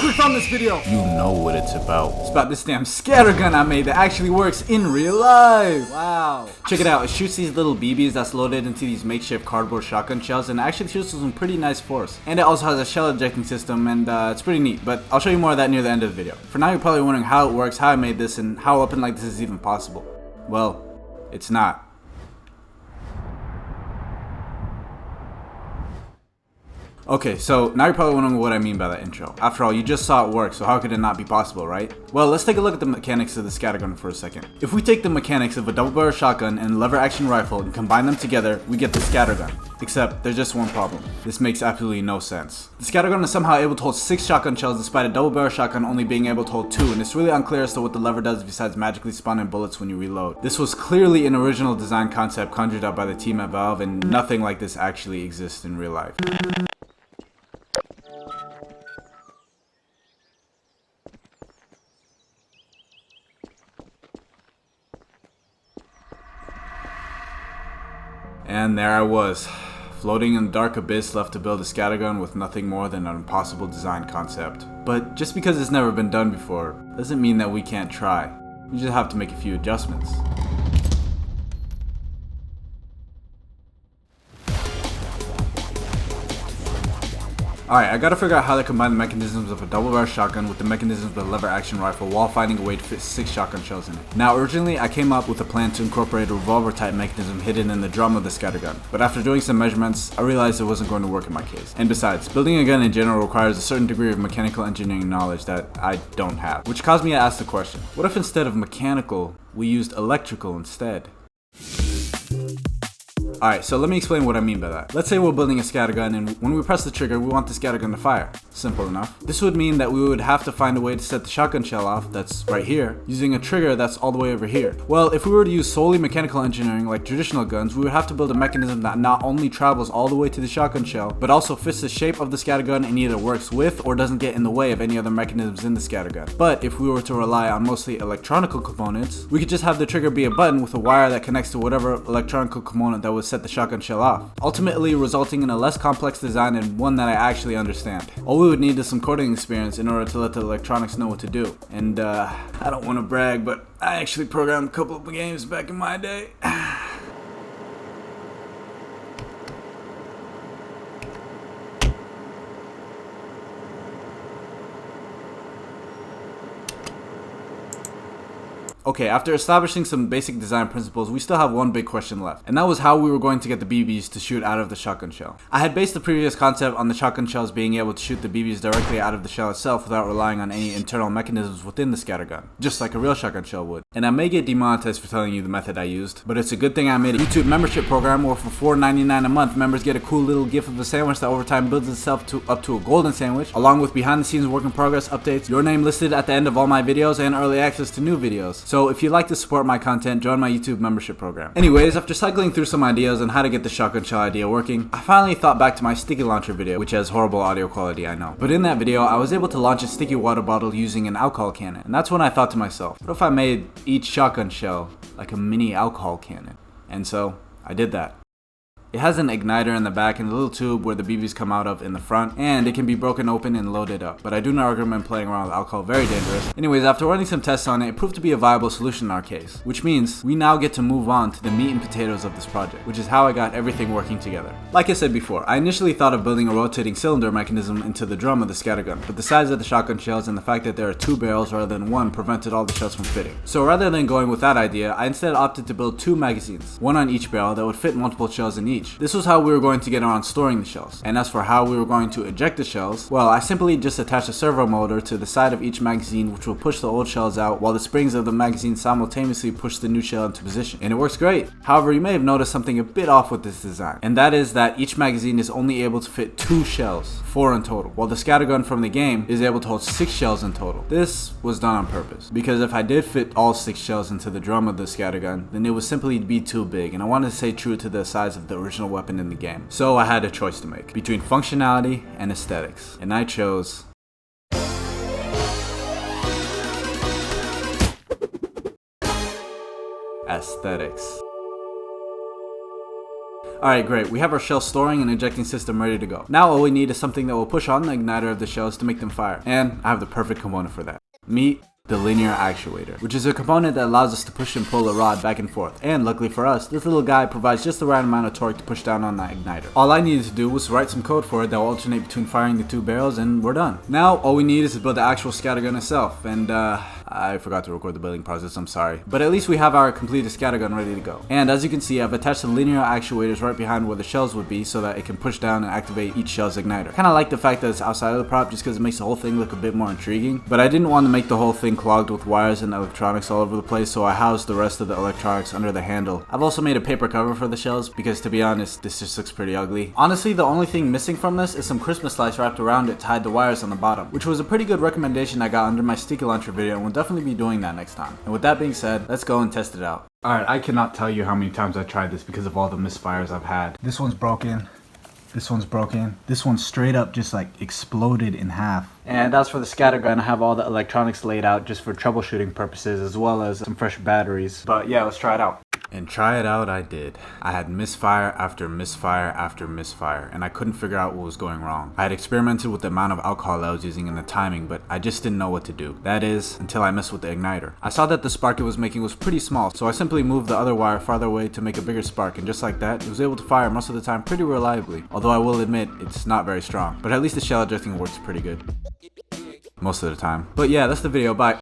clicked on this video, you know what it's about. It's about this damn scattergun I made that actually works in real life. Wow. Check it out. It shoots these little BBs that's loaded into these makeshift cardboard shotgun shells, and it actually shoots with some pretty nice force. And it also has a shell ejecting system, and it's pretty neat, but I'll show you more of that near the end of the video. For now, you're probably wondering how it works, how I made this, and how a weapon like this is even possible. Well, it's not. Okay, so now you're probably wondering what I mean by that intro. After all, you just saw it work, so how could it not be possible, right? Well, let's take a look at the mechanics of the scattergun for a second. If we take the mechanics of a double-barrel shotgun and a lever-action rifle and combine them together, we get the scattergun. Except, there's just one problem. This makes absolutely no sense. The scattergun is somehow able to hold 6 shotgun shells despite a double-barrel shotgun only being able to hold 2, and it's really unclear as to what the lever does besides magically spawning bullets when you reload. This was clearly an original design concept conjured up by the team at Valve, and nothing like this actually exists in real life. And there I was, floating in the dark abyss, left to build a scattergun with nothing more than an impossible design concept. But just because it's never been done before, doesn't mean that we can't try. We just have to make a few adjustments. Alright, I gotta figure out how to combine the mechanisms of a double-barrel shotgun with the mechanisms of a lever-action rifle while finding a way to fit 6 shotgun shells in it. Now, originally, I came up with a plan to incorporate a revolver-type mechanism hidden in the drum of the scattergun, but after doing some measurements, I realized it wasn't going to work in my case. And besides, building a gun in general requires a certain degree of mechanical engineering knowledge that I don't have, which caused me to ask the question, what if instead of mechanical, we used electrical instead? Alright, so let me explain what I mean by that. Let's say we're building a scattergun, and when we press the trigger, we want the scattergun to fire. Simple enough. This would mean that we would have to find a way to set the shotgun shell off, that's right here, using a trigger that's all the way over here. Well, if we were to use solely mechanical engineering like traditional guns, we would have to build a mechanism that not only travels all the way to the shotgun shell, but also fits the shape of the scattergun and either works with or doesn't get in the way of any other mechanisms in the scattergun. But if we were to rely on mostly electronical components, we could just have the trigger be a button with a wire that connects to whatever electronical component that was set the shotgun shell off, ultimately resulting in a less complex design and one that I actually understand. All we would need is some coding experience in order to let the electronics know what to do. And I don't want to brag, but I actually programmed a couple of games back in my day. Okay, after establishing some basic design principles, we still have one big question left, and that was how we were going to get the BBs to shoot out of the shotgun shell. I had based the previous concept on the shotgun shells being able to shoot the BBs directly out of the shell itself without relying on any internal mechanisms within the scattergun, just like a real shotgun shell would. And I may get demonetized for telling you the method I used, but it's a good thing I made a YouTube membership program where for $4.99 a month, members get a cool little gift of a sandwich that over time builds itself up to a golden sandwich, along with behind the scenes work in progress updates, your name listed at the end of all my videos, and early access to new videos. So if you'd like to support my content, join my YouTube membership program. Anyways, after cycling through some ideas on how to get the shotgun shell idea working, I finally thought back to my sticky launcher video, which has horrible audio quality, I know. But in that video, I was able to launch a sticky water bottle using an alcohol cannon. And that's when I thought to myself, what if I made each shotgun shell like a mini alcohol cannon? And so, I did that. It has an igniter in the back and a little tube where the BBs come out of in the front, and it can be broken open and loaded up. But I do not recommend playing around with alcohol, very dangerous. Anyways, after running some tests on it, it proved to be a viable solution in our case, which means we now get to move on to the meat and potatoes of this project, which is how I got everything working together. Like I said before, I initially thought of building a rotating cylinder mechanism into the drum of the scattergun, but the size of the shotgun shells and the fact that there are 2 barrels rather than 1 prevented all the shells from fitting. So rather than going with that idea, I instead opted to build 2 magazines, one on each barrel that would fit multiple shells in each. This was how we were going to get around storing the shells. And as for how we were going to eject the shells, well, I simply just attached a servo motor to the side of each magazine, which will push the old shells out while the springs of the magazine simultaneously push the new shell into position. And it works great. However, you may have noticed something a bit off with this design, and that is that each magazine is only able to fit 2 shells, 4 in total, while the scattergun from the game is able to hold 6 shells in total. This was done on purpose, because if I did fit all 6 shells into the drum of the scattergun, then it would simply be too big, and I wanted to stay true to the size of the original weapon in the game. So I had a choice to make between functionality and aesthetics, and I chose aesthetics. Alright, great. We have our shell storing and ejecting system ready to go. Now all we need is something that will push on the igniter of the shells to make them fire. And I have the perfect component for that. Meet the linear actuator, which is a component that allows us to push and pull a rod back and forth. And luckily for us, this little guy provides just the right amount of torque to push down on that igniter. All I needed to do was write some code for it that will alternate between firing the two barrels, and we're done. Now all we need is to build the actual scattergun itself, and I forgot to record the building process, I'm sorry. But at least we have our completed scattergun ready to go. And as you can see, I've attached the linear actuators right behind where the shells would be so that it can push down and activate each shell's igniter. Kinda like the fact that it's outside of the prop just because it makes the whole thing look a bit more intriguing. But I didn't want to make the whole thing clogged with wires and electronics all over the place, so I housed the rest of the electronics under the handle. I've also made a paper cover for the shells because, to be honest, this just looks pretty ugly. Honestly, the only thing missing from this is some Christmas lights wrapped around it to hide the wires on the bottom, which was a pretty good recommendation I got under my sticky launcher video, and we'll definitely be doing that next time. And with that being said, let's go and test it out. Alright, I cannot tell you how many times I tried this because of all the misfires I've had. This one's broken. This one's broken. This one straight up just like exploded in half. And as for the scattergun, I have all the electronics laid out just for troubleshooting purposes as well as some fresh batteries. But yeah, let's try it out. And try it out I did. I had misfire after misfire after misfire, and I couldn't figure out what was going wrong. I had experimented with the amount of alcohol I was using and the timing, but I just didn't know what to do. That is, until I messed with the igniter. I saw that the spark it was making was pretty small, so I simply moved the other wire farther away to make a bigger spark, and just like that, it was able to fire most of the time pretty reliably. Although I will admit, it's not very strong. But at least the shell ejecting works pretty good. Most of the time. But yeah, that's the video. Bye.